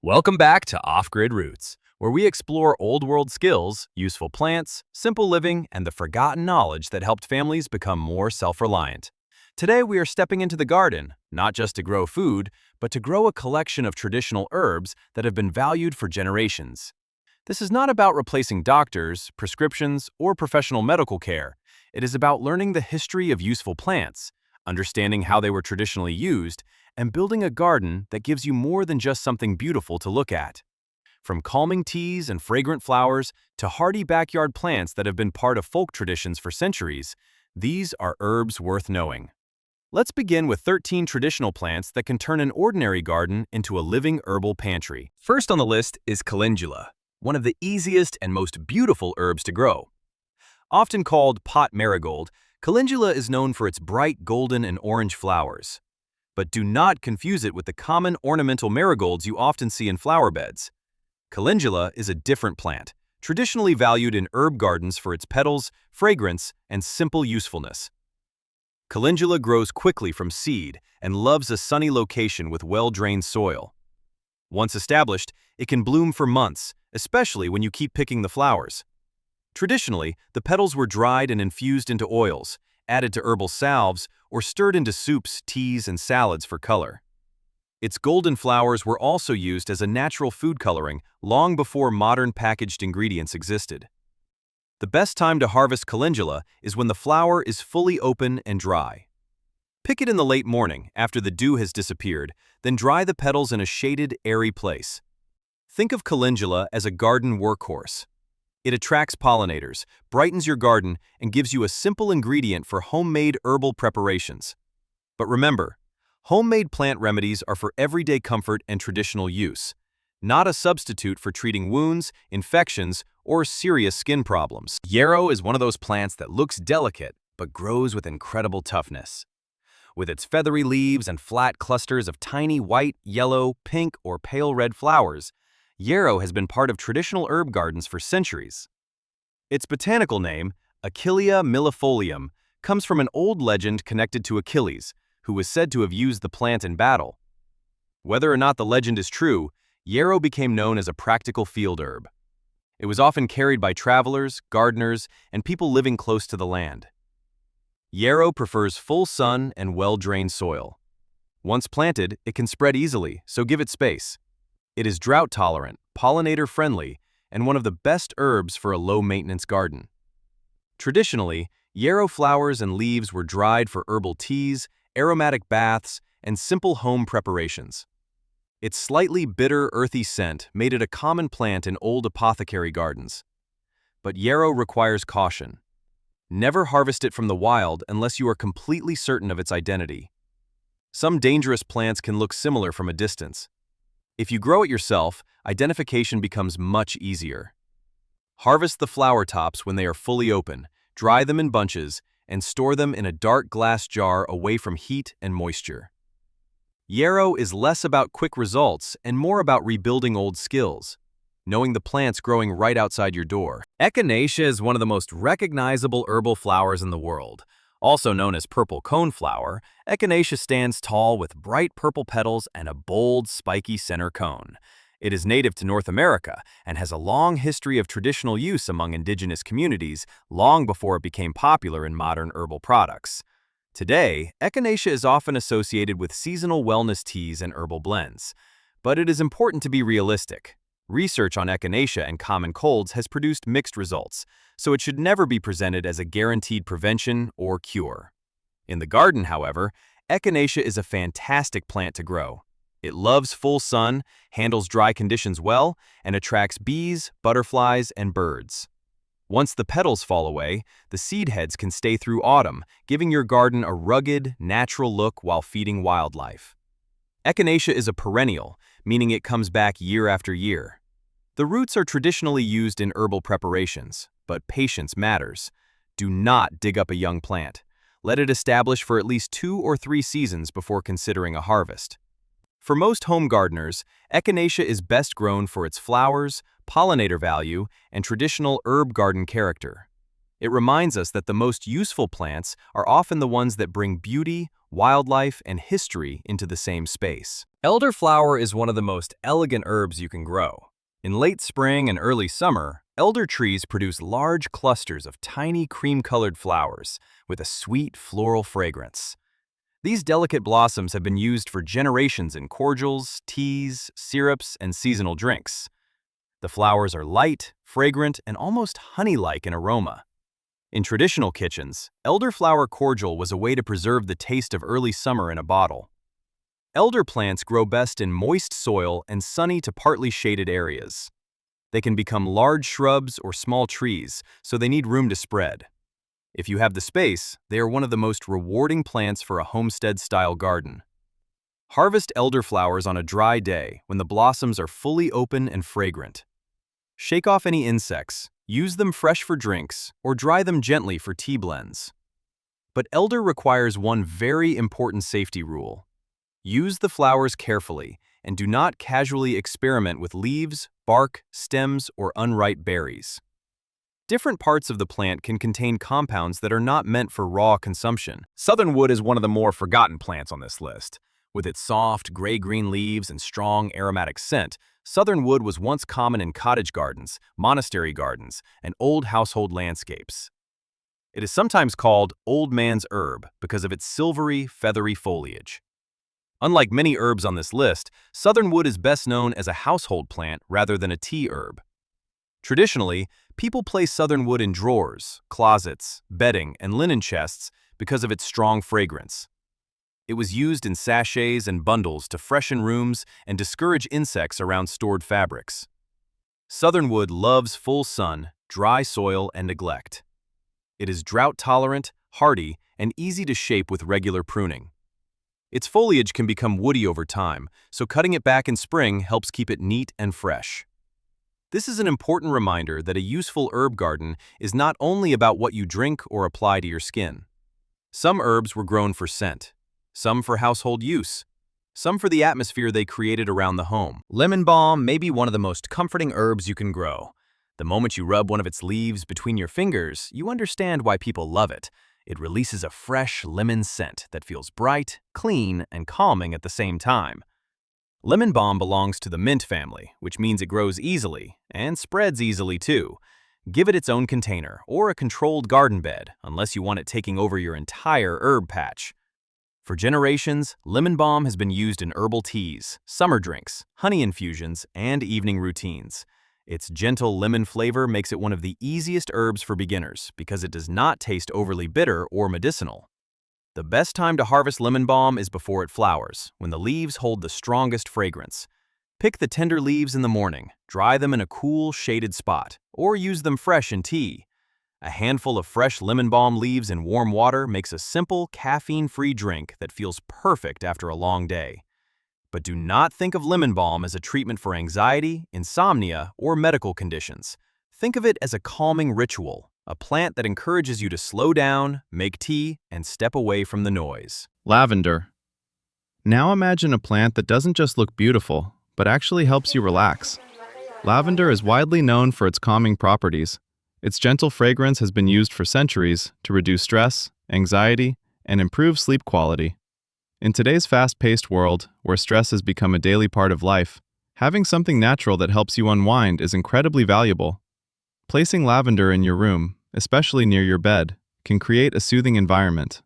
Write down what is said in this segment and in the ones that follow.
Welcome back to Off-Grid Roots, where we explore old-world skills, useful plants, simple living, and the forgotten knowledge that helped families become more self-reliant. Today we are stepping into the garden, not just to grow food, but to grow a collection of traditional herbs that have been valued for generations. This is not about replacing doctors, prescriptions, or professional medical care. It is about learning the history of useful plants, understanding how they were traditionally used, and building a garden that gives you more than just something beautiful to look at. From calming teas and fragrant flowers to hardy backyard plants that have been part of folk traditions for centuries, these are herbs worth knowing. Let's begin with 13 traditional plants that can turn an ordinary garden into a living herbal pantry. First on the list is calendula, one of the easiest and most beautiful herbs to grow. Often called pot marigold, calendula is known for its bright golden and orange flowers. But do not confuse it with the common ornamental marigolds you often see in flower beds. Calendula is a different plant, traditionally valued in herb gardens for its petals, fragrance, and simple usefulness. Calendula grows quickly from seed and loves a sunny location with well-drained soil. Once established, it can bloom for months, especially when you keep picking the flowers. Traditionally, the petals were dried and infused into oils, added to herbal salves, or stirred into soups, teas, and salads for color. Its golden flowers were also used as a natural food coloring long before modern packaged ingredients existed. The best time to harvest calendula is when the flower is fully open and dry. Pick it in the late morning after the dew has disappeared, then dry the petals in a shaded, airy place. Think of calendula as a garden workhorse. It attracts pollinators, brightens your garden, and gives you a simple ingredient for homemade herbal preparations. But remember, homemade plant remedies are for everyday comfort and traditional use, not a substitute for treating wounds, infections, or serious skin problems. Yarrow is one of those plants that looks delicate but grows with incredible toughness. With its feathery leaves and flat clusters of tiny white, yellow, pink, or pale red flowers, yarrow has been part of traditional herb gardens for centuries. Its botanical name, Achillea millefolium, comes from an old legend connected to Achilles, who was said to have used the plant in battle. Whether or not the legend is true, yarrow became known as a practical field herb. It was often carried by travelers, gardeners, and people living close to the land. Yarrow prefers full sun and well-drained soil. Once planted, it can spread easily, so give it space. It is drought-tolerant, pollinator-friendly, and one of the best herbs for a low-maintenance garden. Traditionally, yarrow flowers and leaves were dried for herbal teas, aromatic baths, and simple home preparations. Its slightly bitter, earthy scent made it a common plant in old apothecary gardens. But yarrow requires caution. Never harvest it from the wild unless you are completely certain of its identity. Some dangerous plants can look similar from a distance. If you grow it yourself, identification becomes much easier. Harvest the flower tops when they are fully open, dry them in bunches, and store them in a dark glass jar away from heat and moisture. Yarrow is less about quick results and more about rebuilding old skills, knowing the plants growing right outside your door. Echinacea is one of the most recognizable herbal flowers in the world. Also known as purple coneflower, echinacea stands tall with bright purple petals and a bold, spiky center cone. It is native to North America and has a long history of traditional use among indigenous communities long before it became popular in modern herbal products. Today, echinacea is often associated with seasonal wellness teas and herbal blends. But it is important to be realistic. Research on echinacea and common colds has produced mixed results, so it should never be presented as a guaranteed prevention or cure. In the garden, however, echinacea is a fantastic plant to grow. It loves full sun, handles dry conditions well, and attracts bees, butterflies, and birds. Once the petals fall away, the seed heads can stay through autumn, giving your garden a rugged, natural look while feeding wildlife. Echinacea is a perennial, meaning it comes back year after year. The roots are traditionally used in herbal preparations, but patience matters. Do not dig up a young plant. Let it establish for at least 2 or 3 seasons before considering a harvest. For most home gardeners, echinacea is best grown for its flowers, pollinator value, and traditional herb garden character. It reminds us that the most useful plants are often the ones that bring beauty, wildlife, and history into the same space. Elderflower is one of the most elegant herbs you can grow. In late spring and early summer, elder trees produce large clusters of tiny cream-colored flowers with a sweet floral fragrance. These delicate blossoms have been used for generations in cordials, teas, syrups, and seasonal drinks. The flowers are light, fragrant, and almost honey-like in aroma. In traditional kitchens, elderflower cordial was a way to preserve the taste of early summer in a bottle. Elder plants grow best in moist soil and sunny to partly shaded areas. They can become large shrubs or small trees, so they need room to spread. If you have the space, they are one of the most rewarding plants for a homestead-style garden. Harvest elderflowers on a dry day when the blossoms are fully open and fragrant. Shake off any insects, use them fresh for drinks, or dry them gently for tea blends. But elder requires one very important safety rule. Use the flowers carefully and do not casually experiment with leaves, bark, stems, or unripe berries. Different parts of the plant can contain compounds that are not meant for raw consumption. Southernwood is one of the more forgotten plants on this list. With its soft, gray-green leaves and strong aromatic scent, southernwood was once common in cottage gardens, monastery gardens, and old household landscapes. It is sometimes called old man's herb because of its silvery, feathery foliage. Unlike many herbs on this list, southernwood is best known as a household plant rather than a tea herb. Traditionally, people place southernwood in drawers, closets, bedding, and linen chests because of its strong fragrance. It was used in sachets and bundles to freshen rooms and discourage insects around stored fabrics. Southernwood loves full sun, dry soil, and neglect. It is drought-tolerant, hardy, and easy to shape with regular pruning. Its foliage can become woody over time, so cutting it back in spring helps keep it neat and fresh. This is an important reminder that a useful herb garden is not only about what you drink or apply to your skin. Some herbs were grown for scent, some for household use, some for the atmosphere they created around the home. Lemon balm may be one of the most comforting herbs you can grow. The moment you rub one of its leaves between your fingers, you understand why people love it. It releases a fresh lemon scent that feels bright, clean, and calming at the same time. Lemon balm belongs to the mint family, which means it grows easily and spreads easily too. Give it its own container or a controlled garden bed, unless you want it taking over your entire herb patch. For generations, lemon balm has been used in herbal teas, summer drinks, honey infusions, and evening routines. Its gentle lemon flavor makes it one of the easiest herbs for beginners because it does not taste overly bitter or medicinal. The best time to harvest lemon balm is before it flowers, when the leaves hold the strongest fragrance. Pick the tender leaves in the morning, dry them in a cool, shaded spot, or use them fresh in tea. A handful of fresh lemon balm leaves in warm water makes a simple, caffeine-free drink that feels perfect after a long day. But do not think of lemon balm as a treatment for anxiety, insomnia, or medical conditions. Think of it as a calming ritual, a plant that encourages you to slow down, make tea, and step away from the noise. Lavender. Now imagine a plant that doesn't just look beautiful, but actually helps you relax. Lavender is widely known for its calming properties. Its gentle fragrance has been used for centuries to reduce stress, anxiety, and improve sleep quality. In today's fast-paced world, where stress has become a daily part of life, having something natural that helps you unwind is incredibly valuable. Placing lavender in your room, especially near your bed, can create a soothing environment.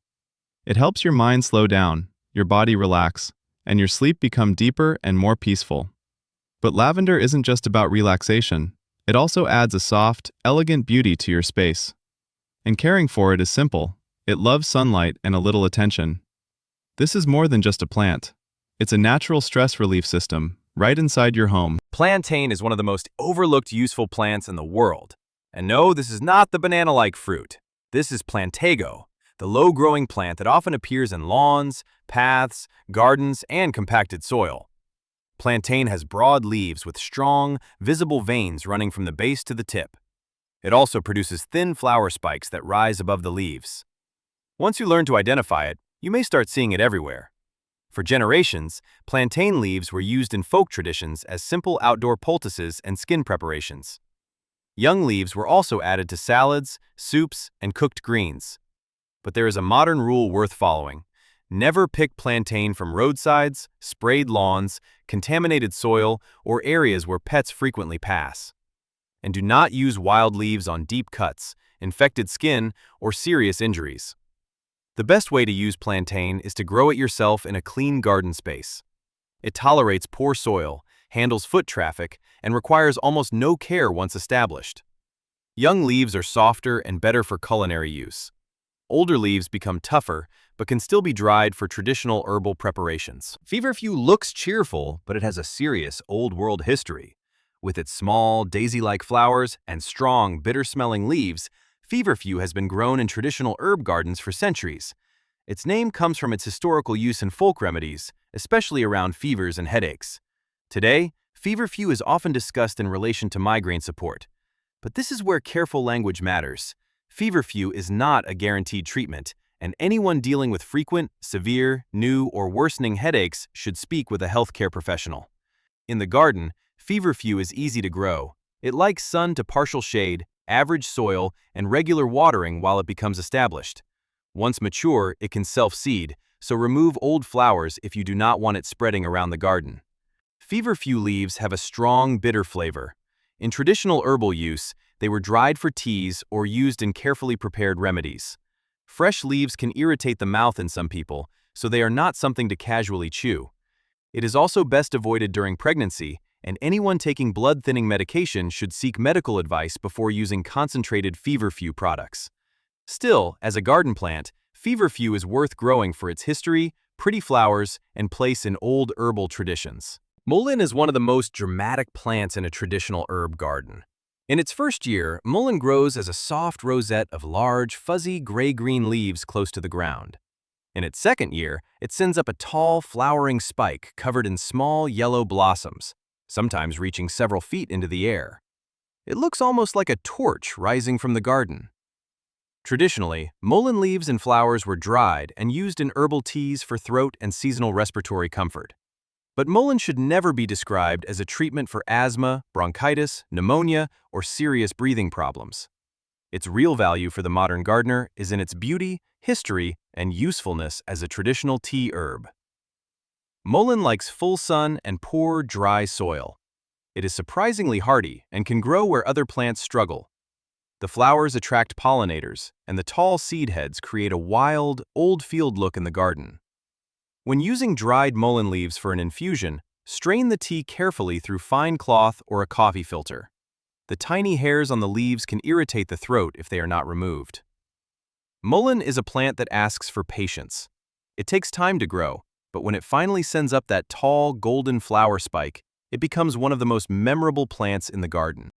It helps your mind slow down, your body relax, and your sleep become deeper and more peaceful. But lavender isn't just about relaxation. It also adds a soft, elegant beauty to your space. And caring for it is simple. It loves sunlight and a little attention. This is more than just a plant. It's a natural stress relief system, right inside your home. Plantain is one of the most overlooked useful plants in the world. And no, this is not the banana-like fruit. This is plantago, the low-growing plant that often appears in lawns, paths, gardens, and compacted soil. Plantain has broad leaves with strong, visible veins running from the base to the tip. It also produces thin flower spikes that rise above the leaves. Once you learn to identify it, you may start seeing it everywhere. For generations, plantain leaves were used in folk traditions as simple outdoor poultices and skin preparations. Young leaves were also added to salads, soups, and cooked greens. But there is a modern rule worth following. Never pick plantain from roadsides, sprayed lawns, contaminated soil, or areas where pets frequently pass. And do not use wild leaves on deep cuts, infected skin, or serious injuries. The best way to use plantain is to grow it yourself in a clean garden space. It tolerates poor soil, handles foot traffic, and requires almost no care once established. Young leaves are softer and better for culinary use. Older leaves become tougher, but can still be dried for traditional herbal preparations. Feverfew looks cheerful, but it has a serious old-world history. With its small, daisy-like flowers and strong, bitter-smelling leaves, feverfew has been grown in traditional herb gardens for centuries. Its name comes from its historical use in folk remedies, especially around fevers and headaches. Today, feverfew is often discussed in relation to migraine support. But this is where careful language matters. Feverfew is not a guaranteed treatment, and anyone dealing with frequent, severe, new, or worsening headaches should speak with a healthcare professional. In the garden, feverfew is easy to grow. It likes sun to partial shade, average soil, and regular watering while it becomes established. Once mature, it can self-seed, so remove old flowers if you do not want it spreading around the garden. Feverfew leaves have a strong, bitter flavor. In traditional herbal use, they were dried for teas or used in carefully prepared remedies. Fresh leaves can irritate the mouth in some people, so they are not something to casually chew. It is also best avoided during pregnancy, and anyone taking blood-thinning medication should seek medical advice before using concentrated feverfew products. Still, as a garden plant, feverfew is worth growing for its history, pretty flowers, and place in old herbal traditions. Mullein is one of the most dramatic plants in a traditional herb garden. In its first year, mullein grows as a soft rosette of large, fuzzy, gray-green leaves close to the ground. In its second year, it sends up a tall, flowering spike covered in small, yellow blossoms, sometimes reaching several feet into the air. It looks almost like a torch rising from the garden. Traditionally, mullein leaves and flowers were dried and used in herbal teas for throat and seasonal respiratory comfort. But mullein should never be described as a treatment for asthma, bronchitis, pneumonia, or serious breathing problems. Its real value for the modern gardener is in its beauty, history, and usefulness as a traditional tea herb. Mullein likes full sun and poor, dry soil. It is surprisingly hardy and can grow where other plants struggle. The flowers attract pollinators, and the tall seed heads create a wild, old-field look in the garden. When using dried mullein leaves for an infusion, strain the tea carefully through fine cloth or a coffee filter. The tiny hairs on the leaves can irritate the throat if they are not removed. Mullein is a plant that asks for patience. It takes time to grow, but when it finally sends up that tall, golden flower spike, it becomes one of the most memorable plants in the garden.